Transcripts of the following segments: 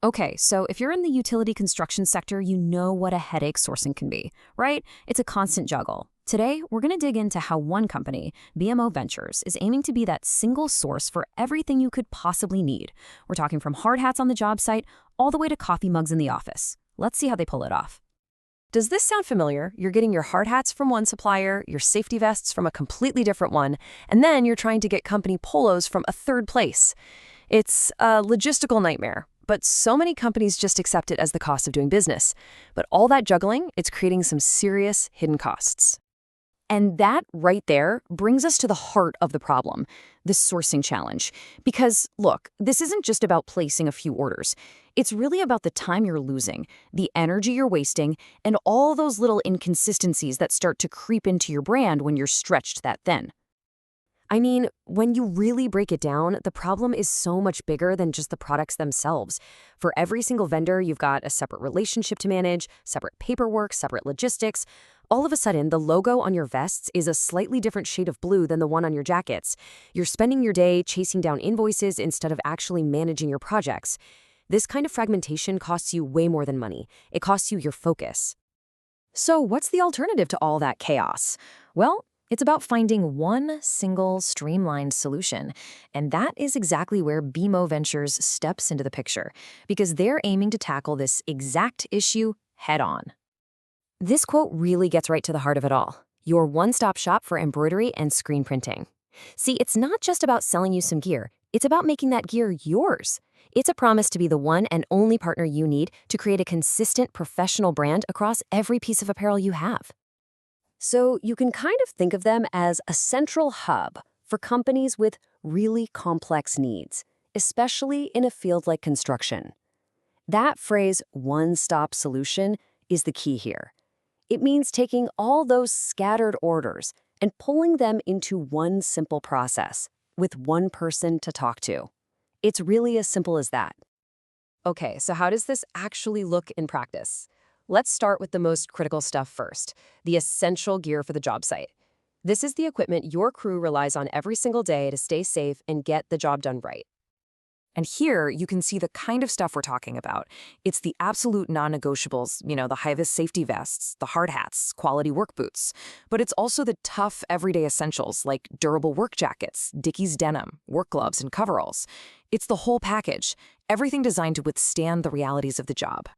Okay, so if you're in the utility construction sector, you know what a headache sourcing can be, right? It's a constant juggle. Today, we're going to dig into how one company, BMO Ventures, is aiming to be that single source for everything you could possibly need. We're talking from hard hats on the job site all the way to coffee mugs in the office. Let's see how they pull it off. Does this sound familiar? You're getting your hard hats from one supplier, your safety vests from a completely different one, and then you're trying to get company polos from a third place. It's a logistical nightmare, but so many companies just accept it as the cost of doing business. But all that juggling, it's creating some serious hidden costs. And that right there brings us to the heart of the problem, the sourcing challenge. Because, look, this isn't just about placing a few orders. It's really about the time you're losing, the energy you're wasting, and all those little inconsistencies that start to creep into your brand when you're stretched that thin. I mean, when you really break it down, the problem is so much bigger than just the products themselves. For every single vendor, you've got a separate relationship to manage, separate paperwork, separate logistics. All of a sudden, the logo on your vests is a slightly different shade of blue than the one on your jackets. You're spending your day chasing down invoices instead of actually managing your projects. This kind of fragmentation costs you way more than money. It costs you your focus. So what's the alternative to all that chaos? Well, it's about finding one single streamlined solution. And that is exactly where BMO Ventures steps into the picture, because they're aiming to tackle this exact issue head on. This quote really gets right to the heart of it all. Your one-stop shop for embroidery and screen printing. See, it's not just about selling you some gear. It's about making that gear yours. It's a promise to be the one and only partner you need to create a consistent professional brand across every piece of apparel you have. So you can kind of think of them as a central hub for companies with really complex needs, especially in a field like construction. That phrase, one-stop solution, is the key here. It means taking all those scattered orders and pulling them into one simple process with one person to talk to. It's really as simple as that. Okay, so how does this actually look in practice? Let's start with the most critical stuff first, the essential gear for the job site. This is the equipment your crew relies on every single day to stay safe and get the job done right. And here, you can see the kind of stuff we're talking about. It's the absolute non-negotiables, the high-vis safety vests, the hard hats, quality work boots. But it's also the tough, everyday essentials like durable work jackets, Dickies denim, work gloves, and coveralls. It's the whole package, everything designed to withstand the realities of the job.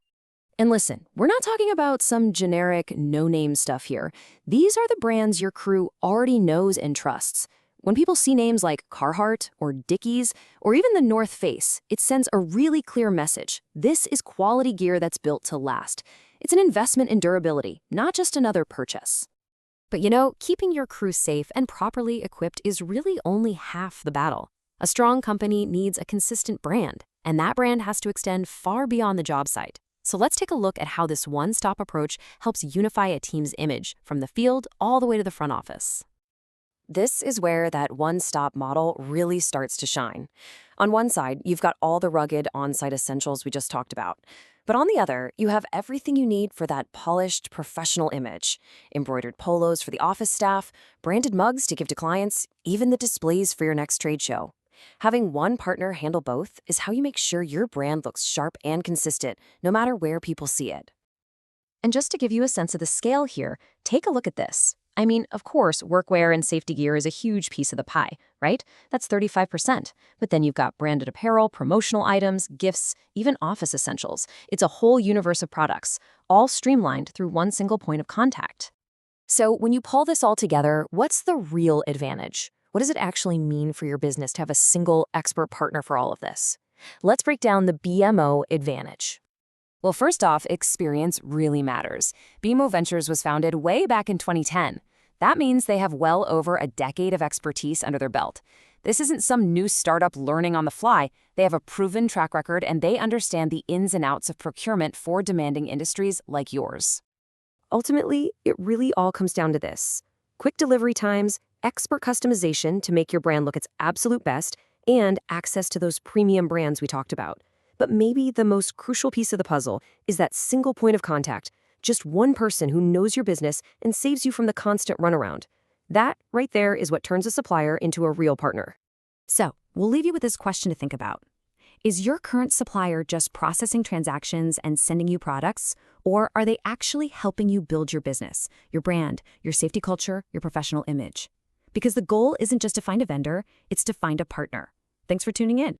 And listen, we're not talking about some generic, no-name stuff here. These are the brands your crew already knows and trusts. When people see names like Carhartt or Dickies or even the North Face, it sends a really clear message. This is quality gear that's built to last. It's an investment in durability, not just another purchase. But keeping your crew safe and properly equipped is really only half the battle. A strong company needs a consistent brand, and that brand has to extend far beyond the job site. So let's take a look at how this one-stop approach helps unify a team's image from the field all the way to the front office. This is where that one-stop model really starts to shine. On one side, you've got all the rugged on-site essentials we just talked about. But on the other, you have everything you need for that polished, professional image. Embroidered polos for the office staff, branded mugs to give to clients, even the displays for your next trade show. Having one partner handle both is how you make sure your brand looks sharp and consistent, no matter where people see it. And just to give you a sense of the scale here, take a look at this. I mean, of course, workwear and safety gear is a huge piece of the pie, right? That's 35%. But then you've got branded apparel, promotional items, gifts, even office essentials. It's a whole universe of products, all streamlined through one single point of contact. So when you pull this all together, what's the real advantage? What does it actually mean for your business to have a single expert partner for all of this? Let's break down the BMO advantage. Well, first off, experience really matters. BMO Ventures was founded way back in 2010. That means they have well over a decade of expertise under their belt. This isn't some new startup learning on the fly. They have a proven track record, and they understand the ins and outs of procurement for demanding industries like yours. Ultimately, it really all comes down to this: quick delivery times, expert customization to make your brand look its absolute best, and access to those premium brands we talked about. But maybe the most crucial piece of the puzzle is that single point of contact, just one person who knows your business and saves you from the constant runaround. That, right there, is what turns a supplier into a real partner. So, we'll leave you with this question to think about. Is your current supplier just processing transactions and sending you products? Or are they actually helping you build your business, your brand, your safety culture, your professional image? Because the goal isn't just to find a vendor, it's to find a partner. Thanks for tuning in.